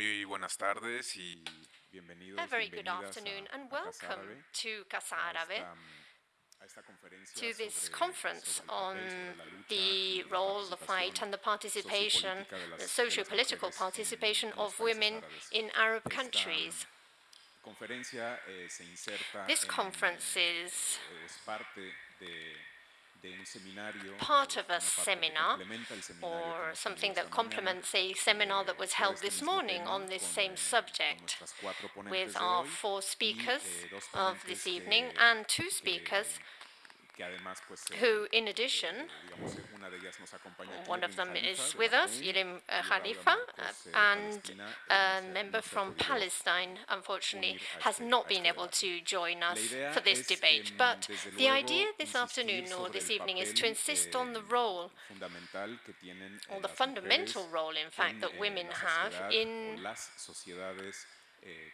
Muy buenas tardes y bienvenidos, A very good bienvenidas afternoon and a Casa welcome Árabe, to Casa a Árabe, esta conferencia to this conference sobre el on papel, sobre la lucha the y la role, the fight, participación and the participation, sociopolítica the de las socio-political mujeres participation en los of países women árabes. in Arab Esta countries. conferencia se inserta This conference is es parte de un seminario part of a como parte que seminar complementa el seminario que or hemos tenido something esta that mañana complements a seminar that was sobre held este this mismo morning tema on this con same subject, nuestras cuatro with ponentes de our hoy 4 y speakers dos of this ponentes evening and 2 speakers que además pues who, in addition, digamos una de ellas nos acompaña aquí, one of Irim them Khalifa is de with us, Bahrein Irim y Raula Khalifa, Marcos de and Palestina. a No member se ha from podido Palestine, unfortunately, unir a has este not been able debate. to join La us idea for this es, debate. But desde the luego, idea this insistir afternoon or sobre this el evening is papel to insist on the role, fundamental que tienen or the las fundamental mujeres role, in fact, en that women la have sociedad o in las sociedades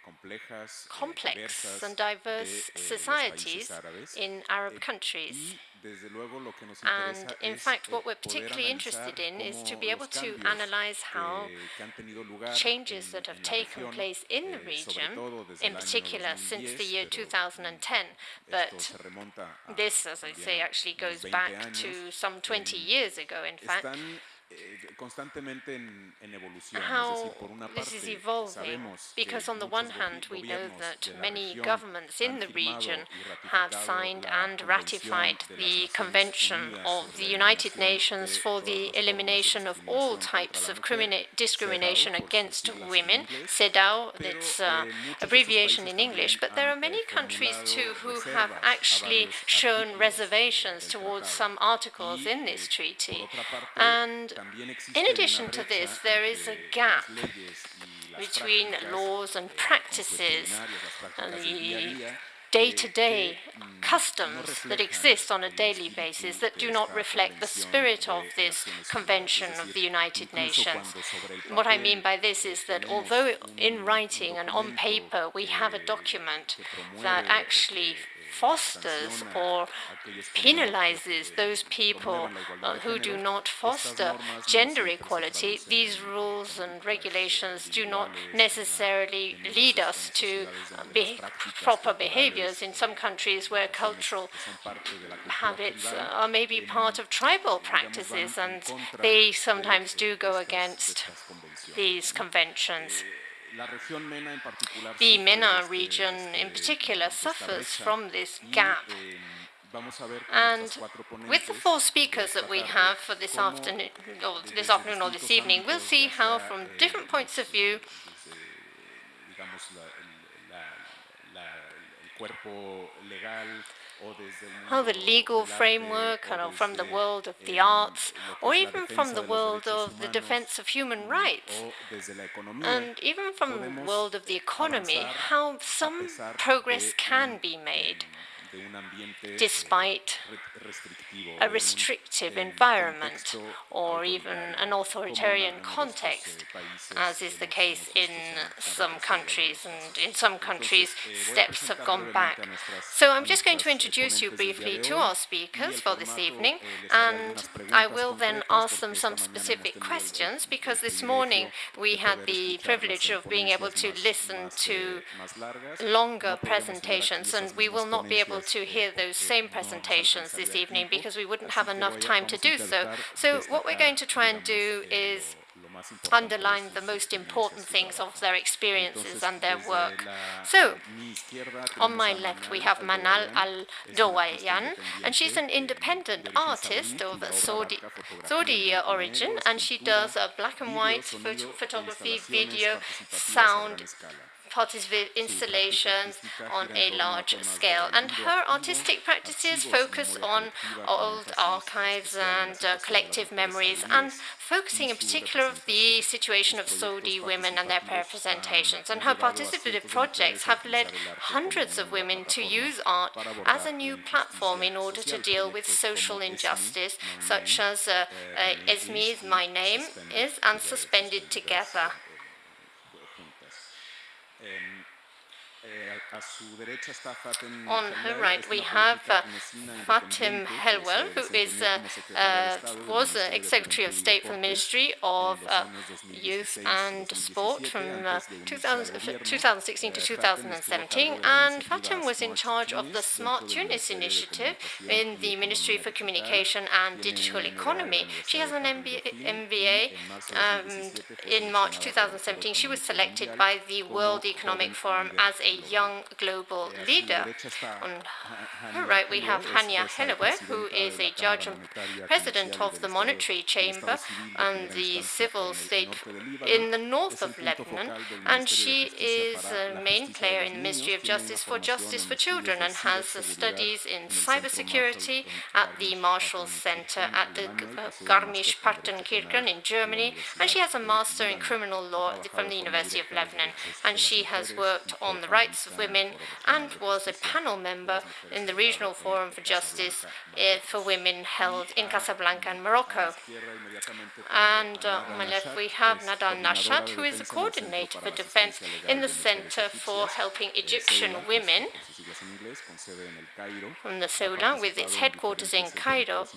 complejas, complex and diversas diverse de los países societies árabes. in Arab countries. Y desde luego lo que nos And interesa in es fact, what we're poder particularly analizar interested in is to cómo be able los to cambios analyze how que han tenido lugar changes that have la taken región, place in the sobre region, todo desde in el año particular since the 2010, year pero 2010, esto but se remonta this, as I también say, a actually unos goes 20 back años, to some 20 years ago, in fact, están constantemente en evolución. Es how decir, por una this is parte evolving, sabemos que because on the one muchos hand we know gobiernos that de la many región governments han in the region firmado y have ratificado signed la and Convención ratified de las the Naciones Convention Unidas of sobre the la United eliminación Nations de for todas the las formas de elimination of all discriminación contra types la of mujer, discrimination CEDAW por sus against siglas en women, inglés, CEDAW, pero that's muchos de estos abbreviation países in English, también but there han are many countries formulado too who have reservas a actually varios shown artículos reservations del towards tratado. some articles Y in this por treaty. otra parte, And también in existe una addition to brecha this, there is a entre gap las leyes y las between prácticas laws and practices, consuetudinarias, las prácticas del día a the día, day-to-day no customs that reflejan exist on a el daily basis espíritu that de do not esta reflect the Convención spirit of de this Naciones Unidas. Convention Es of decir, the United incluso Nations. cuando sobre el What I mean papel by this is that tenemos although in un writing and on documento paper we have a document que that promueve actually fosters sanciona or a aquellos que no penalizes those people promuevan la igualdad de who do género, not estas foster normas no gender siempre se equality, traducen these en rules and conductas regulations do not individuales necessarily en lead unas us to sociedades donde las prácticas proper culturales, behaviors in some countries where cuestiones cultural que son parte de la cultura habits tribal, are maybe part of tribal digamos, van practices, en and contra they de sometimes do go de against estas convenciones, these ¿no? conventions. La región MENA en particular The sufre MENA de region in particular de esta suffers brecha from this y gap. vamos a ver con nuestras And cuatro with the ponentes 4 de speakers esta that we tarde have for cómo this desde afternoon or this distintos evening, we'll ámbitos, see ya how sea from different points of view desde, digamos, el cuerpo legal o desde el how the mundo legal del arte framework, o from the desde world of the arts, lo que or es la even from defensa the de los world derechos of the humanos defense of human rights, o desde la economía, and even from the podemos world of the economy, avanzar how a some pesar progress can be made de un ambiente despite restrictivo, a de un restrictive environment contexto or even autoritario, an como en authoritarian algunos de estos context, países as is the case visto in se han some retrocedido countries, algunos and pasos. in some countries Entonces, voy a steps have presentar gone brevemente back. So a I'm just going to nuestras introduce you ponentes del día briefly de to hoy our y speakers el for this formato evening, les haré and algunas I preguntas will then concretas ask them porque some esta mañana hemos specific tenido questions, because el this morning privilegio we de had poder the escucharlas privilege en of being able ponencias to listen to más largas. longer No podríamos tener aquí presentations, and esas we will mismas not be able ponencias to hear those porque same no nos presentations this alcanzaría el evening tiempo. because we wouldn't Así have que enough time to vamos a do so. intentar So what we're destacar, going to try and digamos, do is lo más importante de underline the sus most experiencias important y things of trabajo. their experiences Entonces, and their desde work. So, mi izquierda on tenemos my a left, we Manal have Manal Al-Dowayan, es una artista Al-Dowayan, and she's an independiente independent de origen artist saudí of cuya obra Saudi, abarca fotografía en Saudi blanco y origin, negro, and she escultura, does black and vídeo, white sonido e photography, instalaciones video, participativas a gran sound, escala. Su práctica installations artística on gira en a torno a large temas scale. del And libro her activo, artistic practices archivos y focus memoria on colectiva con old énfasis archives especial en la and situación de las collective mujeres memories, and saudíes focusing y in su particular of the representación. situation Sus of proyectos Saudi women and their participativos representations. And han her llevado a participative cientos de projects mujeres a have led utilizar el arte como hundreds una of nueva women to plataforma use art para as a abordar la new platform injusticia in order to social. deal with Proyectos social como injustice, My such Name, as My Name Esme's y My Name Suspended is and Together, Suspended suspendidas Together. juntas. On her right, we have Fatim Helwell, who was Secretary of State for the Ministry of Youth and Sport from 2016 to 2017. And Fatim was in charge of the Smart Tunis initiative in the Ministry for Communication and Digital Economy. She has an MBA. In March 2017, she was selected by the World Economic Forum as a young global leader. On her right, we have Hania Hellowe, who is a judge and president of the Monetary Chamber and the civil state in the north of Lebanon, and she is a main player in the Ministry of Justice for Children and has studies in cybersecurity at the Marshall Center at the Garmisch-Partenkirchen in Germany, and she has a master in criminal law from the University of Lebanon, and she has worked on the rights of women and was a panel member in the Regional Forum for Justice for Women held in Casablanca and Morocco. And on my left, we have Nadal Nashat, who is a coordinator for defense in the Center for Helping Egyptian Women from the Soula, with its headquarters in Cairo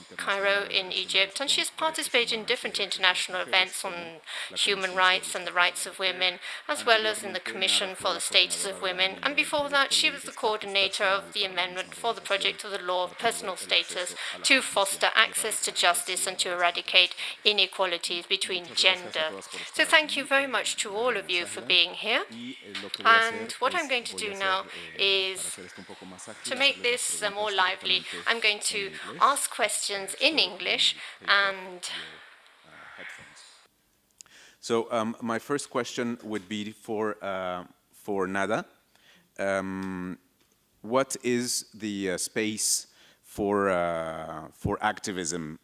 in Egypt. And she has participated in different international events on human rights and the rights of women, as well as in the Commission for the Status of Women. And before that, she was the coordinator of the amendment for the project of the Law of Personal Status to foster access to justice and to eradicate inequalities between gender. So thank you very much to all of you for being here. And what I'm going to do now is, to make this more lively, I'm going to ask questions in English and So my first question would be for Nada. What is the space for activism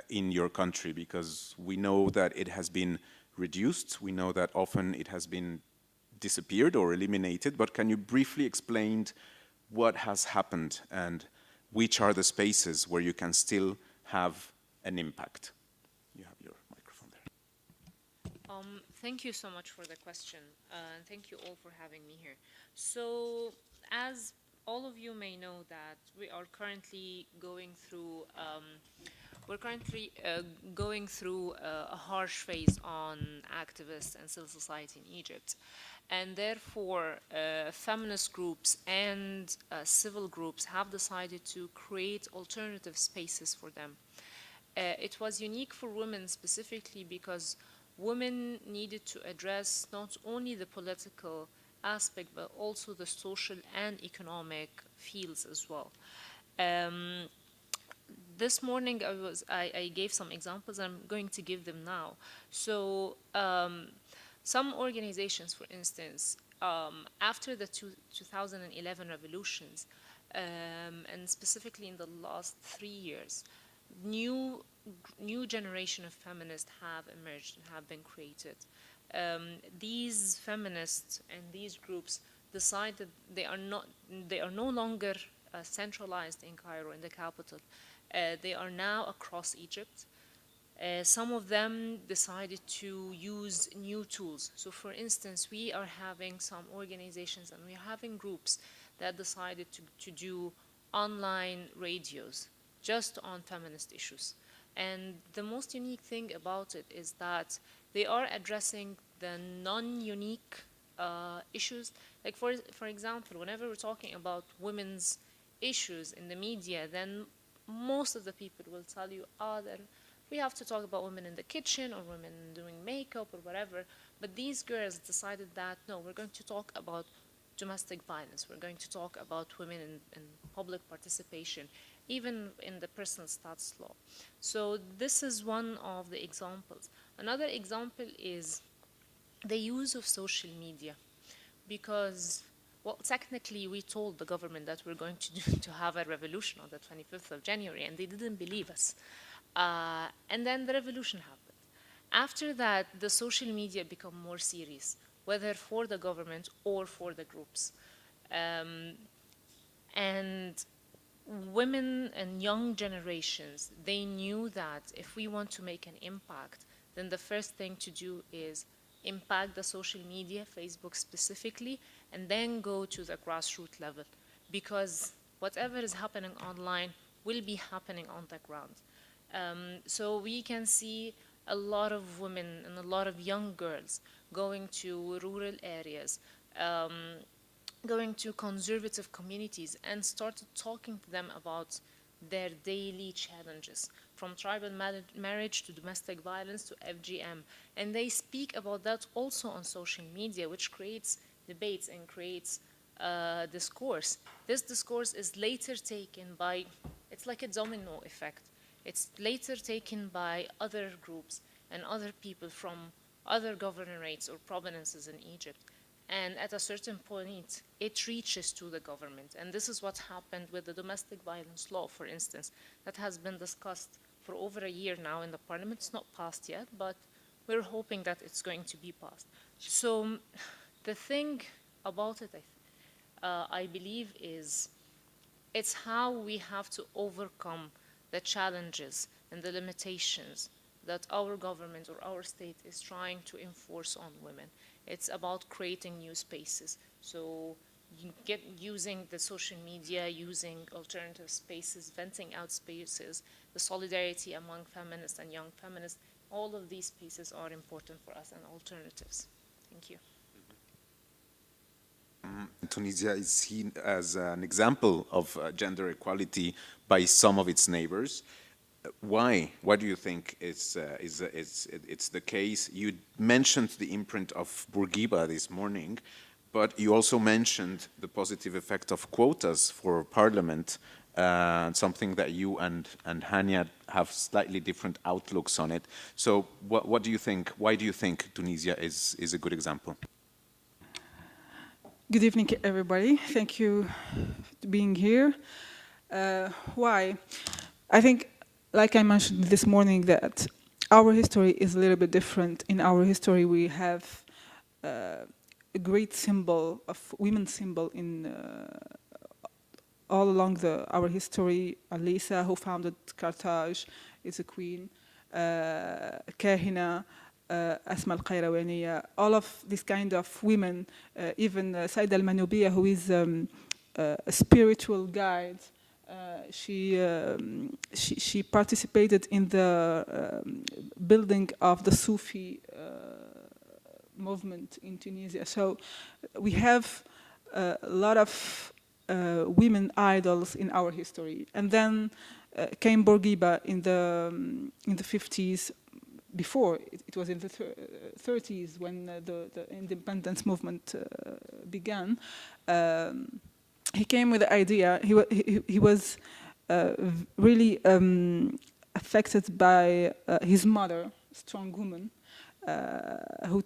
in your country? Because we know that it has been reduced. We know that often it has been disappeared or eliminated. But can you briefly explain what has happened and which are the spaces where you can still have an impact? You have your microphone there. Thank you so much for the question, and thank you all for having me here. So, as all of you may know, that we are currently going through a harsh phase on activists and civil society in Egypt, and therefore feminist groups and civil groups have decided to create alternative spaces for them. It was unique for women specifically because women needed to address not only the political aspect, but also the social and economic fields as well. This morning I gave some examples, and I'm going to give them now. So some organizations, for instance, after the 2011 revolutions, and specifically in the last 3 years, new generation of feminists have emerged and have been created. These feminists and these groups decided they are no longer centralized in Cairo, in the capital. They are now across Egypt. Some of them decided to use new tools. So for instance, we are having some organizations and we are having groups that decided to do online radios just on feminist issues. And the most unique thing about it is that they are addressing the non-unique issues. Like for example, whenever we're talking about women's issues in the media, then most of the people will tell you, that we have to talk about women in the kitchen or women doing makeup or whatever. But these girls decided that, no, we're going to talk about domestic violence. We're going to talk about women in public participation, even in the personal status law. So this is one of the examples. Another example is the use of social media, because, well, technically we told the government that we're going to have a revolution on the 25th of January, and they didn't believe us. And then the revolution happened. After that, the social media become more serious, whether for the government or for the groups. And women and young generations, they knew that if we want to make an impact, then the first thing to do is impact the social media, Facebook specifically, and then go to the grassroots level. Because whatever is happening online will be happening on the ground. So we can see a lot of women and a lot of young girls going to rural areas, going to conservative communities and started talking to them about their daily challenges, from tribal marriage to domestic violence to FGM. And they speak about that also on social media, which creates debates and creates discourse. This discourse is later taken by, it's like a domino effect. It's later taken by other groups and other people from other governorates or provinces in Egypt. And at a certain point, it reaches to the government. And this is what happened with the domestic violence law, for instance, that has been discussed for over a year now in the parliament. It's not passed yet, but we're hoping that it's going to be passed. So the thing about it, I believe, is it's how we have to overcome the challenges and the limitations that our government or our state is trying to enforce on women. It's about creating new spaces. So using the social media, using alternative spaces, venting out spaces, the solidarity among feminists and young feminists, all of these spaces are important for us and alternatives. Thank you. Tunisia is seen as an example of gender equality by some of its neighbors. Why? Why do you think it's the case? You mentioned the imprint of Bourguiba this morning, but you also mentioned the positive effect of quotas for parliament, something that you and Hania have slightly different outlooks on it. So what do you think? Why do you think Tunisia is a good example? Good evening, everybody. Thank you for being here. Why? I think, like I mentioned this morning, that our history is a little bit different. In our history, we have a great symbol of women's symbol in all along our history. Alisa, who founded Carthage, is a queen. Kahina, Asma al-Qayrawaniya, all of this kind of women, even Saida al-Manoubiya, who is a spiritual guide, she participated in the building of the Sufi movement in Tunisia. So we have a lot of women idols in our history. And then came Bourguiba in the 50s. Before, it was in the 30s when the independence movement began. He came with the idea, he was really affected by his mother, a strong woman, who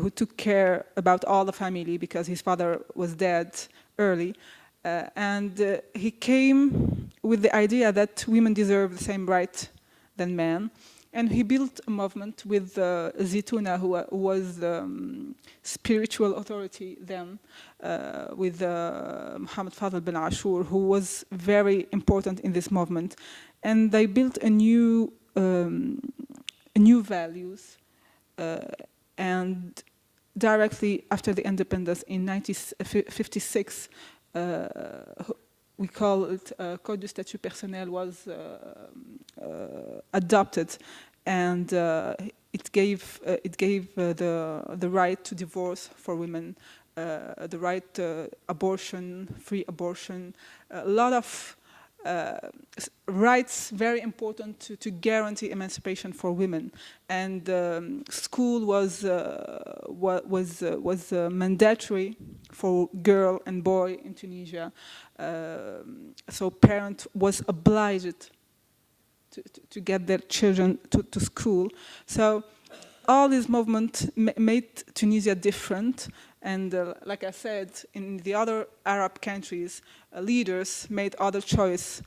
took care about all the family because his father was dead early. And he came with the idea that women deserve the same right than men. And he built a movement with Zitouna, who was spiritual authority then, with Mohammed Fadl bin Ashur, who was very important in this movement. And they built a new values. And directly after the independence in 1956, we call it Code du Statut Personnel, was adopted, and it gave the right to divorce for women, the right to abortion, free abortion, a lot of rights very important to guarantee emancipation for women. And school was mandatory for girl and boy in Tunisia. So parent was obliged to get their children to school. So all this movement made Tunisia different. And like I said, in the other Arab countries, leaders made other choice,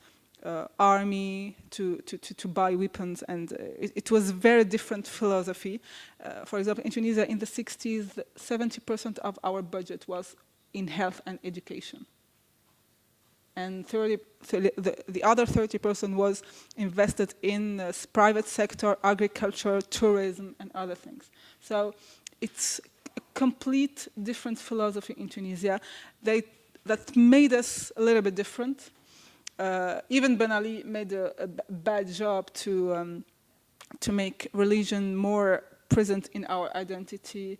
army to buy weapons, and it was a very different philosophy. For example, in Tunisia, in the 60s, 70% of our budget was in health and education. And the other 30% was invested in private sector, agriculture, tourism, and other things. So it's a complete different philosophy in Tunisia that made us a little bit different. Even Ben Ali made a bad job to make religion more present in our identity.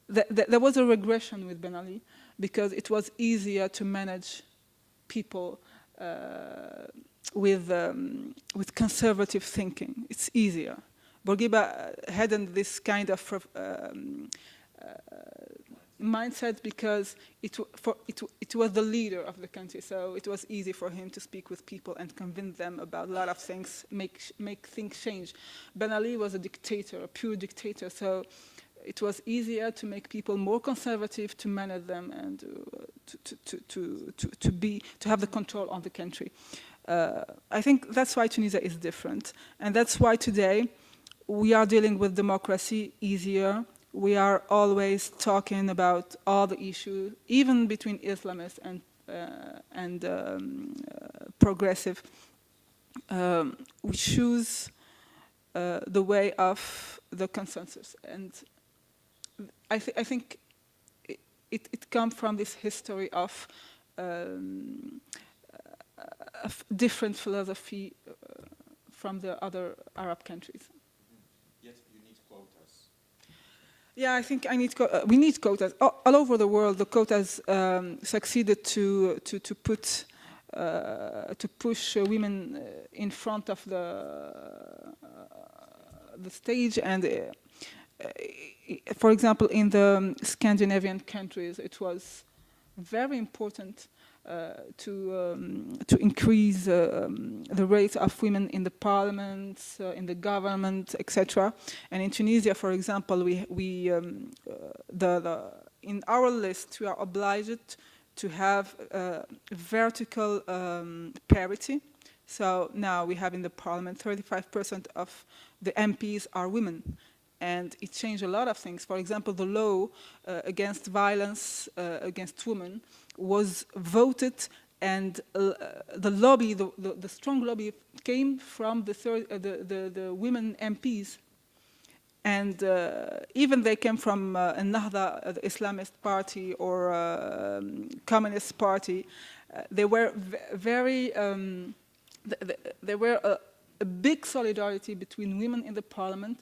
There was a regression with Ben Ali because it was easier to manage people with conservative thinking. It's easier. Bourguiba hadn't this kind of mindset because it was the leader of the country, so it was easy for him to speak with people and convince them about a lot of things, make things change. Ben Ali was a dictator, a pure dictator, so it was easier to make people more conservative, to manage them, and to have the control on the country. I think that's why Tunisia is different, and that's why today we are dealing with democracy easier. We are always talking about all the issues, even between Islamists and progressive. We choose the way of the consensus, and I think it comes from this history of different philosophy from the other Arab countries. Yes, you need quotas. Yeah, I think we need quotas. All over the world, the quotas succeeded to push women in front of the stage, and for example, in the Scandinavian countries, it was very important to increase the rate of women in the parliaments, in the government, etc. And in Tunisia, for example, in our list we are obliged to have vertical parity. So now we have in the parliament 35% of the MPs are women. And it changed a lot of things. For example, the law against violence against women was voted, and the lobby, the strong lobby, came from the women MPs. And even they came from Ennahda, the Islamist party, or Communist party. They were very, there were a big solidarity between women in the parliament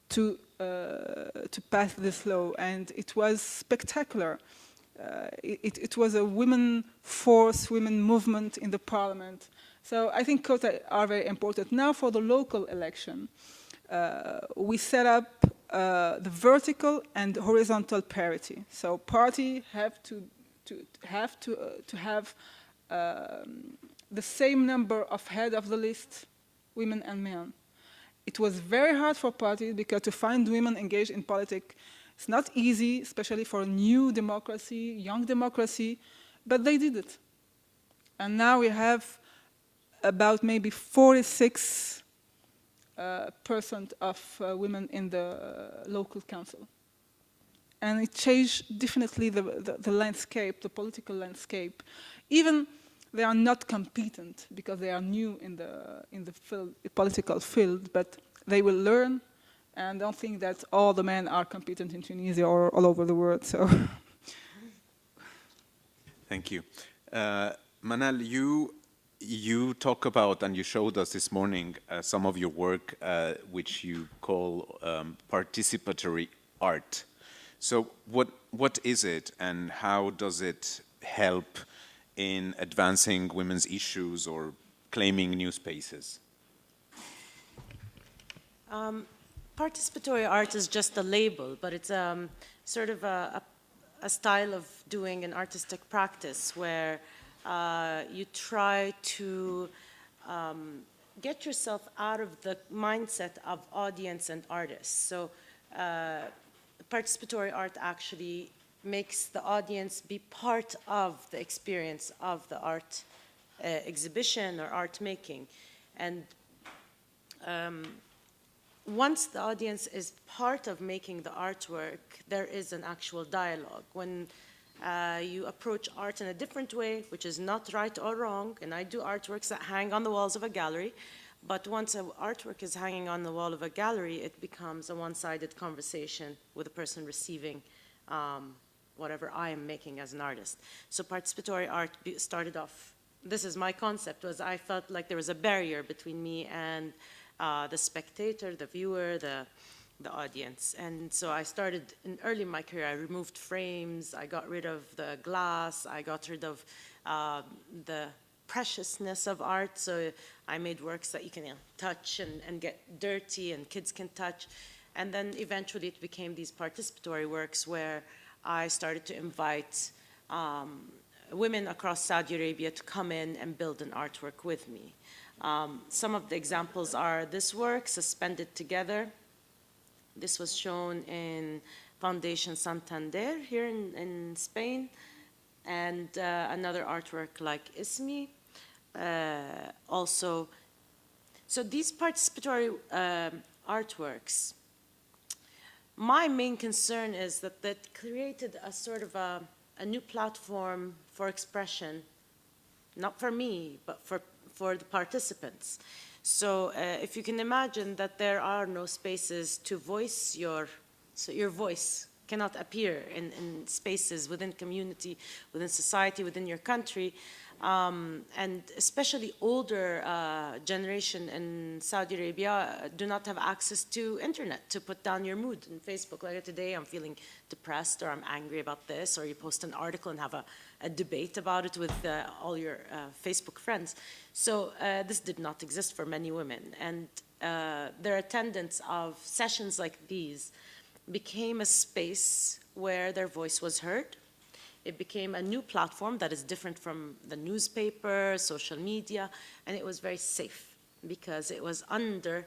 to pass this law, and it was spectacular. It was a women force, women movement in the parliament. So I think quotas are very important. Now for the local election, we set up the vertical and horizontal parity. So parties have to have the same number of head of the list, women and men. It was very hard for parties because to find women engaged in politics, it's not easy, especially for a new democracy, young democracy, but they did it. And now we have about maybe 46% of women in the local council. And it changed definitely the landscape, the political landscape. Even they are not competent because they are new in the political field, but they will learn. And don't think that all the men are competent in Tunisia or all over the world. So, thank you, Manal. You talk about, and you showed us this morning some of your work, which you call participatory art. So, what is it, and how does it help in advancing women's issues or claiming new spaces? Participatory art is just a label, but it's sort of a style of doing an artistic practice where you try to get yourself out of the mindset of audience and artists. So participatory art actually makes the audience be part of the experience of the art exhibition or art making. And once the audience is part of making the artwork, there is an actual dialogue. When you approach art in a different way, which is not right or wrong, and I do artworks that hang on the walls of a gallery, But once an artwork is hanging on the wall of a gallery, it becomes a one-sided conversation with a person receiving whatever I am making as an artist. So participatory art started off, this is my concept, was I felt like there was a barrier between me and the spectator, the viewer, the audience. And so I started, early in my career, I removed frames, I got rid of the glass, I got rid of the preciousness of art. So I made works that you can touch and get dirty and kids can touch. And then eventually it became these participatory works where I started to invite women across Saudi Arabia to come in and build an artwork with me. Some of the examples are this work, Suspended Together. This was shown in Foundation Santander here in Spain. And another artwork like Ismi. Also, so these participatory artworks, my main concern is that that created a sort of a new platform for expression, not for me, but for the participants. So if you can imagine that there are no spaces to voice so your voice cannot appear in spaces within community, within society, within your country, and especially older generation in Saudi Arabia do not have access to internet to put down your mood in Facebook. Like today, I'm feeling depressed or I'm angry about this, or you post an article and have a debate about it with all your Facebook friends. So this did not exist for many women. And their attendance of sessions like these became a space where their voice was heard. It became a new platform that is different from the newspaper, social media, and it was very safe because it was under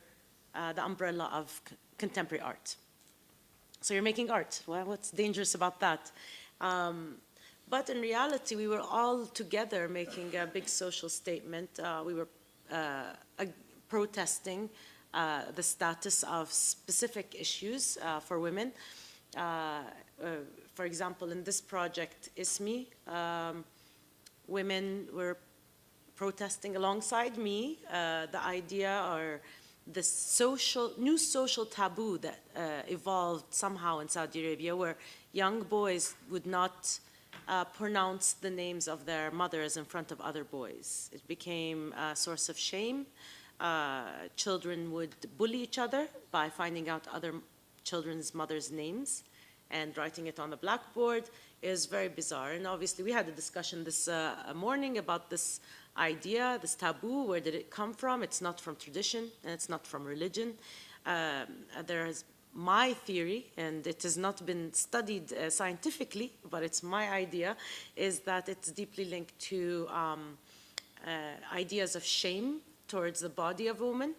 the umbrella of contemporary art. So you're making art. Well, what's dangerous about that? But in reality, we were all together making a big social statement. We were protesting the status of specific issues for women. For example, in this project, Ismi, women were protesting alongside me the idea or the new social taboo that evolved somehow in Saudi Arabia, where young boys would not pronounce the names of their mothers in front of other boys. It became a source of shame. Children would bully each other by finding out other children's mothers' names and writing it on the blackboard. Is very bizarre. And obviously we had a discussion this morning about this idea, this taboo. Where did it come from? It's not from tradition and it's not from religion. There is my theory, and it has not been studied scientifically, but it's my idea, is that it's deeply linked to ideas of shame towards the body of a woman,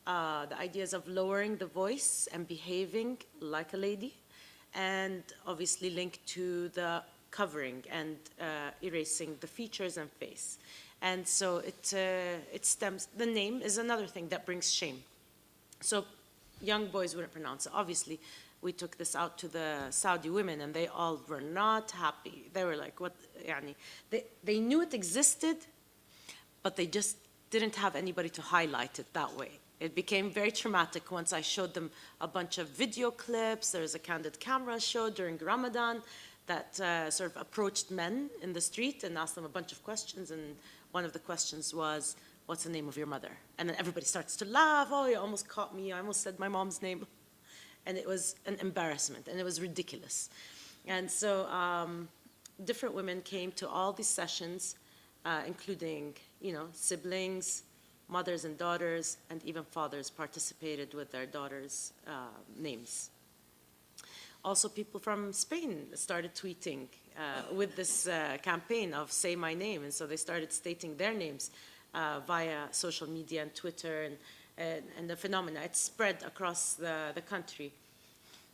the ideas of lowering the voice and behaving like a lady, and obviously linked to the covering and erasing the features and face. And so it stems, the name is another thing that brings shame. So young boys wouldn't pronounce it. Obviously, we took this out to the Saudi women and they all were not happy. They were like, what, yani? They knew it existed, but they just didn't have anybody to highlight it that way. It became very traumatic once I showed them a bunch of video clips. There was a candid camera show during Ramadan that sort of approached men in the street and asked them a bunch of questions. And one of the questions was, what's the name of your mother? And then everybody starts to laugh. Oh, you almost caught me. I almost said my mom's name. And it was an embarrassment, and it was ridiculous. And so different women came to all these sessions, including, siblings, mothers and daughters, and even fathers participated with their daughters' names. Also, people from Spain started tweeting with this campaign of Say My Name, and so they started stating their names via social media and Twitter, and the phenomena. It spread across the country.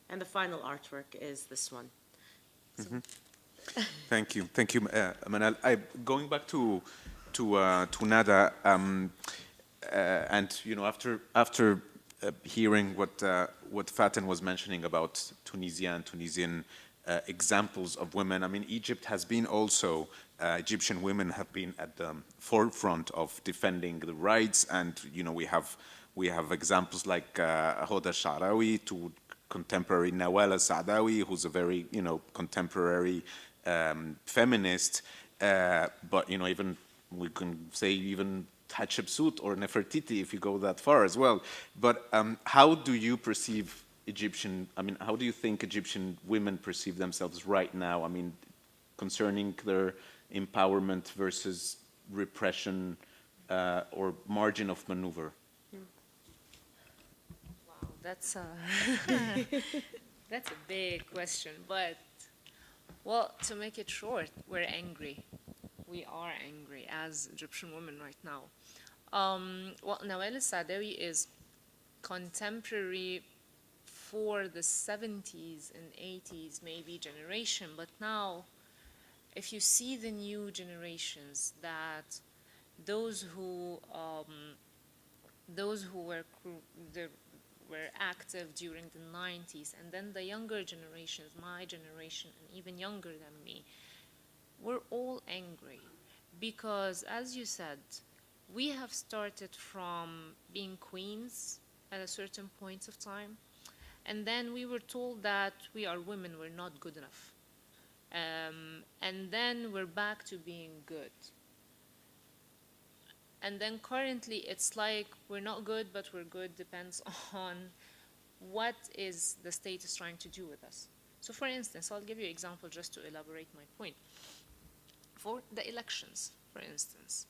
And the final artwork is this one. Mm-hmm. Thank you, Manal. Going back to Nada, and after hearing what Faten was mentioning about Tunisia and Tunisian examples of women. I mean, Egypt has been also, Egyptian women have been at the forefront of defending the rights, and we have examples like Hoda Sha'rawi to contemporary Nawal Saadawi, who's a very contemporary feminist. But even we can say even Hatshepsut or Nefertiti if you go that far as well. But how do you perceive how do you think Egyptian women perceive themselves right now? I mean, concerning their empowerment versus repression or margin of maneuver? Wow, that's a that's a big question. But well, to make it short, we're angry. We are angry as Egyptian women right now. Well, Nawal Saadawi is contemporary for the 70s and 80s maybe generation, but now if you see the new generations, that those who were active during the 90s, and then the younger generations, my generation and even younger than me, we're all angry because, as you said, we have started from being queens at a certain point of time, and then we were told that we are women, we're not good enough. And then we're back to being good. And then currently it's like we're not good, but we're good, depends on what is the state is trying to do with us. So for instance, I'll give you an example just to elaborate my point. For the elections, for instance,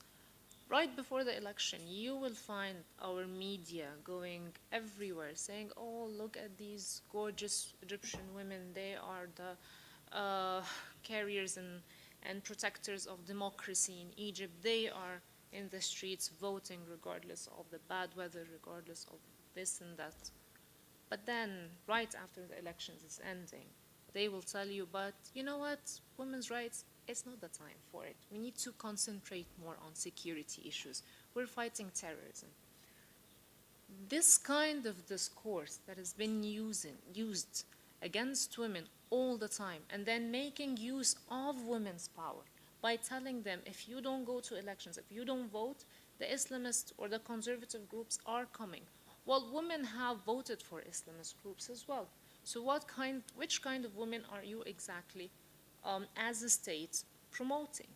right before the election, you will find our media going everywhere saying, oh, look at these gorgeous Egyptian women. They are the carriers and protectors of democracy in Egypt. They are in the streets voting regardless of the bad weather, regardless of this and that. But then, right after the elections is ending, they will tell you, but you know what, women's rights, it's not the time for it. We need to concentrate more on security issues. We're fighting terrorism. This kind of discourse that has been used against women all the time, and then making use of women's power by telling them, if you don't go to elections, if you don't vote, the Islamist or the conservative groups are coming. Well, women have voted for Islamist groups as well. So which kind of women are you exactly, as a state, promoting?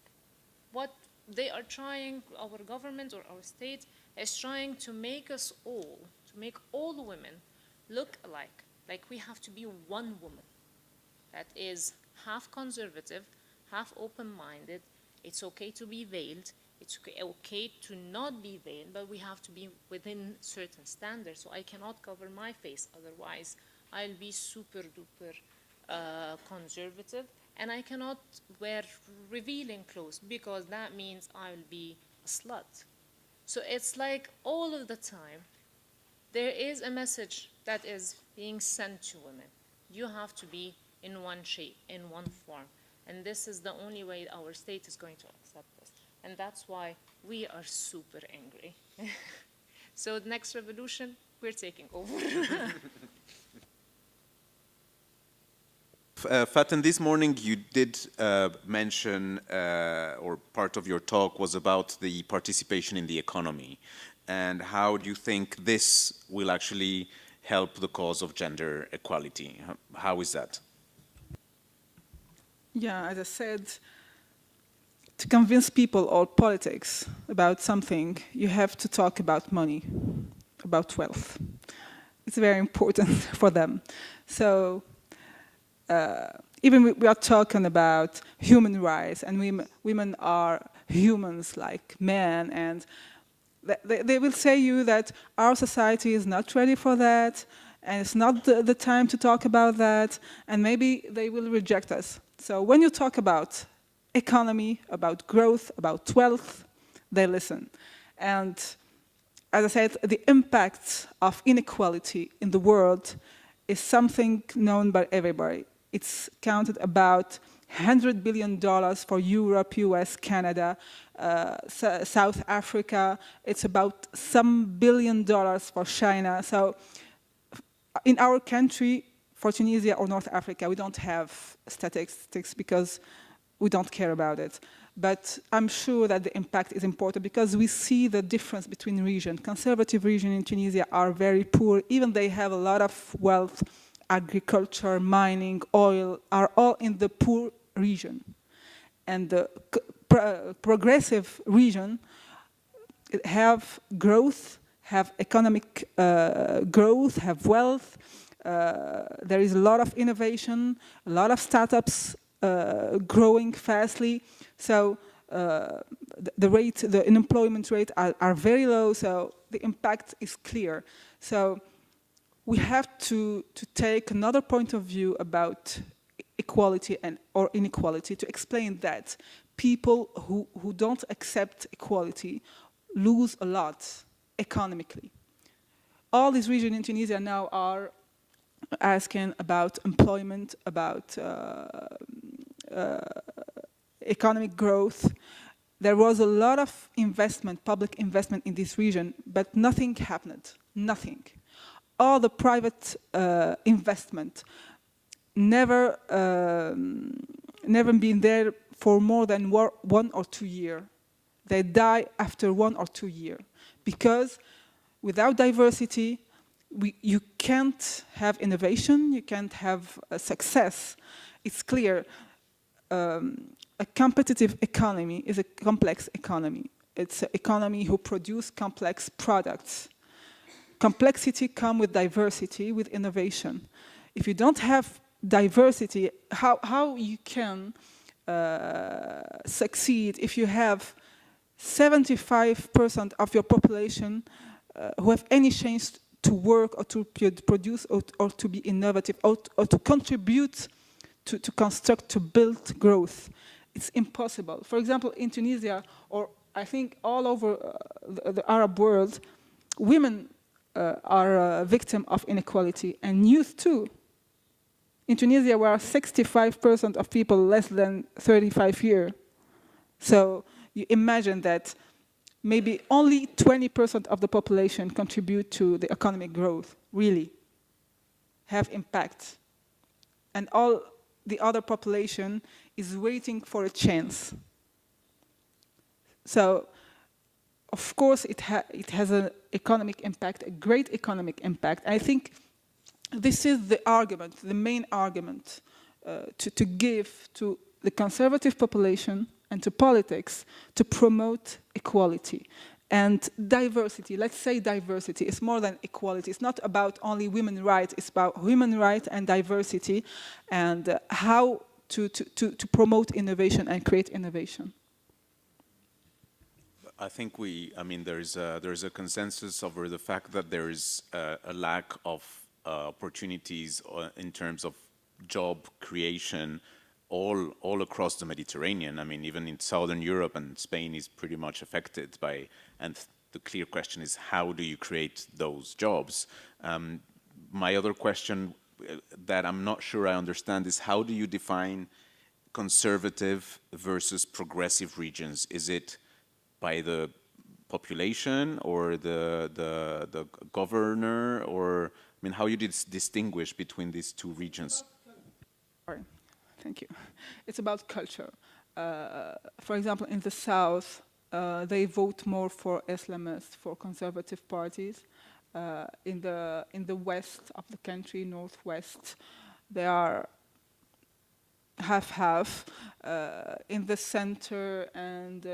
What they are trying, our government or our state is trying to make us all, to make all women look alike, like we have to be one woman that is half conservative, half open-minded. It's okay to be veiled. It's okay to not be veiled, but we have to be within certain standards. So I cannot cover my face, otherwise I'll be super duper conservative, and I cannot wear revealing clothes because that means I'll be a slut. So it's like all of the time there is a message that is being sent to women. You have to be in one shape, in one form. And this is the only way our state is going to accept us. And that's why we are super angry. So the next revolution, we're taking over. Faten, this morning you did mention, or part of your talk was about the participation in the economy. And how do you think this will actually help the cause of gender equality? How is that? Yeah, as I said, to convince people or politics about something, you have to talk about money, about wealth. It's very important for them. So even we are talking about human rights, and women are humans like men, and they will say you that our society is not ready for that, and it's not the time to talk about that, and maybe they will reject us. So when you talk about economy, about growth, about wealth, they listen. And as I said, the impact of inequality in the world is something known by everybody. It's counted about $100 billion for Europe, US, Canada, South Africa. It's about some $1 billion for China. So in our country, for Tunisia or North Africa, we don't have statistics because we don't care about it. But I'm sure that the impact is important because we see the difference between regions. Conservative regions in Tunisia are very poor, even they have a lot of wealth, agriculture, mining, oil, are all in the poor region. And the progressive region have growth, have economic growth, have wealth. There is a lot of innovation, a lot of startups growing fastly. So the unemployment rate are very low, so the impact is clear. So we have to take another point of view about equality or inequality to explain that people who don't accept equality lose a lot economically. All these regions in Tunisia now are asking about employment, about economic growth. There was a lot of investment, public investment in this region, but nothing happened, nothing. All the private investment never been there for more than 1 or 2 years. They die after 1 or 2 years because without diversity, you can't have innovation, you can't have success. It's clear. A competitive economy is a complex economy. It's an economy who produce complex products. Complexity comes with diversity, with innovation. If you don't have diversity, how you can succeed if you have 75% of your population who have any chance to work or to produce or to be innovative or to contribute to construct, to build growth. It's impossible. For example, in Tunisia, or I think all over the Arab world, women are a victim of inequality, and youth too. In Tunisia, we are 65% of people less than 35 years. So you imagine that maybe only 20% of the population contribute to the economic growth, really, have impact. And all the other population is waiting for a chance. So, of course, it has an economic impact, a great economic impact. I think this is the argument, the main argument to give to the conservative population and to politics to promote equality and diversity. Let's say diversity is more than equality. It's not about only women's rights, it's about women's rights and diversity and how to promote innovation and create innovation. I think there is a consensus over the fact that there is a lack of opportunities in terms of job creation all across the Mediterranean. I mean, even in Southern Europe, and Spain is pretty much affected by, and the clear question is, how do you create those jobs? My other question that I'm not sure I understand is, how do you define conservative versus progressive regions? Is it by the population or the governor, or I mean, how you distinguish between these two regions? Sorry, thank you. It's about culture. For example, in the south, they vote more for Islamists, for conservative parties. In the west of the country, northwest, they are half-half. In the center and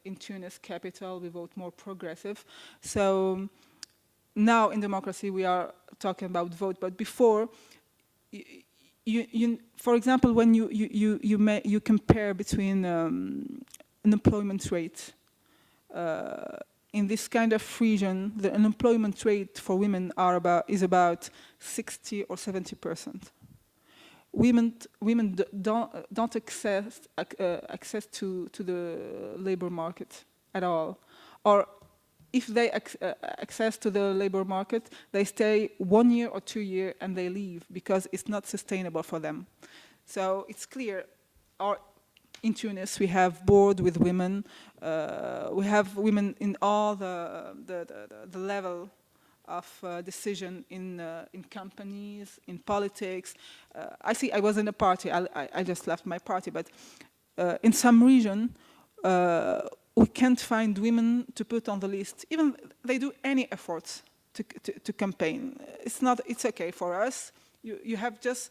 in Tunis capital, we vote more progressive. So now in democracy, we are talking about vote, but before, for example, when you compare between unemployment rate in this kind of region, the unemployment rate for women is about 60 or 70%. Women don't access to the labor market at all, or if they access to the labor market, they stay 1 year or 2 years and they leave because it's not sustainable for them. So it's clear. In Tunis, we have board with women. We have women in all the level of decision in companies, in politics. I was in a party, I just left my party, but in some region, we can't find women to put on the list. Even they do any efforts to campaign. It's okay for us. You have just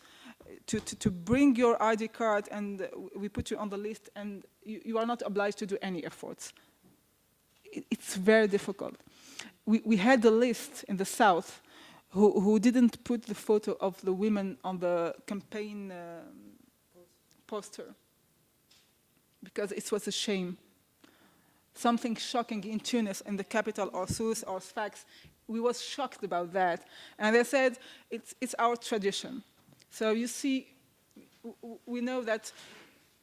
to bring your ID card and we put you on the list and you are not obliged to do any efforts. It's very difficult. We had a list in the South who didn't put the photo of the women on the campaign poster because it was a shame. Something shocking in Tunis, in the capital, or Sousse, or Sfax, we was shocked about that. And they said, it's our tradition. So you see, we know that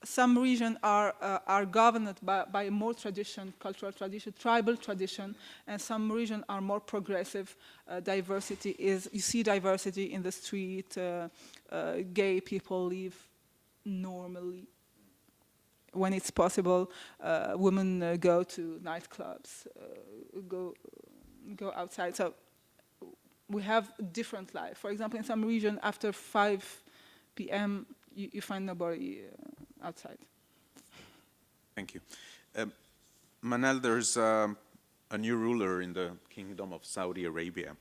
some regions are governed by more tradition, cultural tradition, tribal tradition, and some regions are more progressive. Diversity is, you see diversity in the street, gay people live normally. When it's possible, women go to nightclubs, go outside. So we have a different life. For example, in some region, after 5 p.m., you find nobody outside. Thank you. Manal, there's a new ruler in the Kingdom of Saudi Arabia.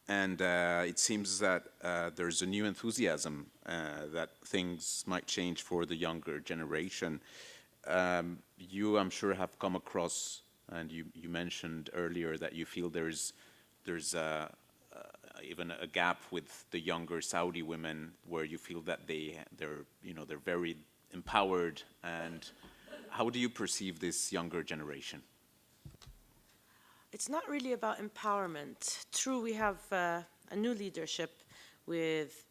And it seems that there's a new enthusiasm that things might change for the younger generation. You, I'm sure, have come across, and you mentioned earlier that you feel there's even a gap with the younger Saudi women, where you feel that they're very empowered. And how do you perceive this younger generation? It's not really about empowerment. True, we have a new leadership with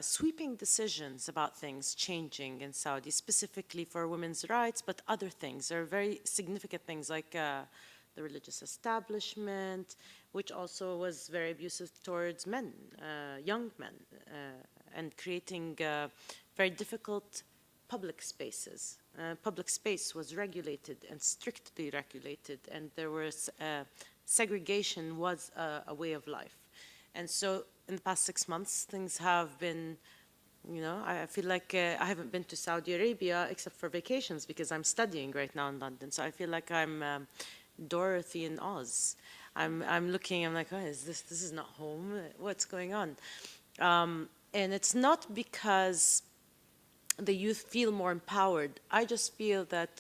sweeping decisions about things changing in Saudi, specifically for women's rights, but other things. There are very significant things like the religious establishment, which also was very abusive towards men, young men, and creating very difficult public spaces. Public space was regulated and strictly regulated, and there was segregation was a way of life. And so in the past 6 months, things have been, I feel like I haven't been to Saudi Arabia except for vacations because I'm studying right now in London. So I feel like I'm Dorothy in Oz. I'm looking, I'm like, oh, this is not home? What's going on? And it's not because the youth feel more empowered. I just feel that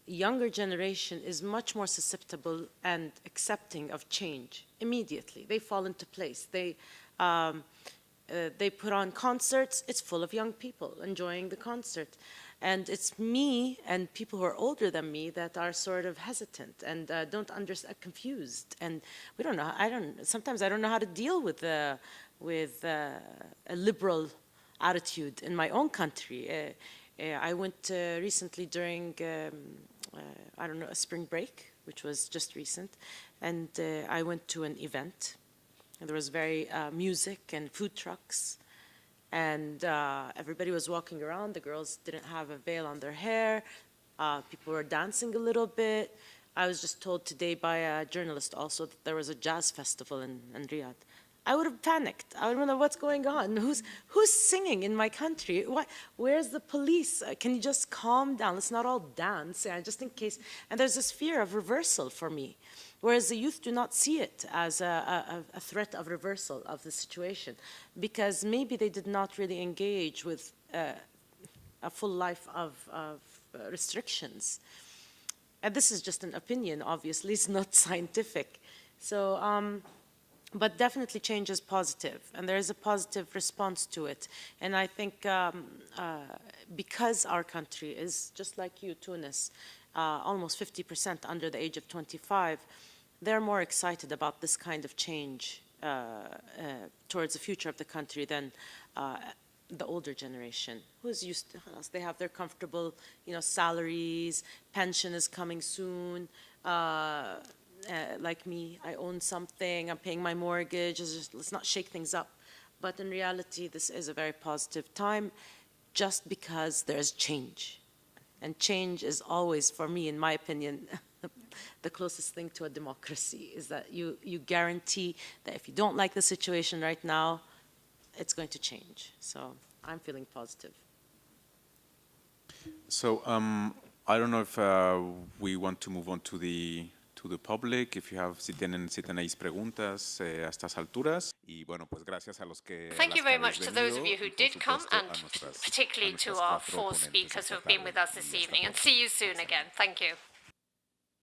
younger generation is much more susceptible and accepting of change immediately. They fall into place. They put on concerts. It's full of young people enjoying the concert. And it's me and people who are older than me that are sort of hesitant and don't understand, confused. And we don't know, sometimes I don't know how to deal with a liberal attitude in my own country. I went recently during, a spring break, which was just recent, and I went to an event. And there was very music and food trucks, and everybody was walking around. The girls didn't have a veil on their hair. People were dancing a little bit. I was just told today by a journalist also that there was a jazz festival in Riyadh. I would have panicked. I would wonder what's going on. Who's singing in my country? Where's the police? Can you just calm down? Let's not all dance, just in case. And there's this fear of reversal for me, whereas the youth do not see it as a threat of reversal of the situation, because maybe they did not really engage with a full life of restrictions. And this is just an opinion, obviously. It's not scientific. So. But definitely change is positive, and there is a positive response to it. And I think because our country is, just like you, Tunis, almost 50% under the age of 25, they're more excited about this kind of change towards the future of the country than the older generation, who's used to, they have their comfortable, salaries, pension is coming soon, like me, I own something, I'm paying my mortgage, let's not shake things up. But in reality, this is a very positive time just because there's change. And change is always, for me, in my opinion, the closest thing to a democracy, is that you guarantee that if you don't like the situation right now, it's going to change. So I'm feeling positive. So I don't know if we want to move on to the public, if you have, si tenéis preguntas a estas alturas. Y bueno, pues gracias a los que Thank you very much to those of you who did come, and particularly to our four speakers who have been with us this evening. And see you soon again. Thank you.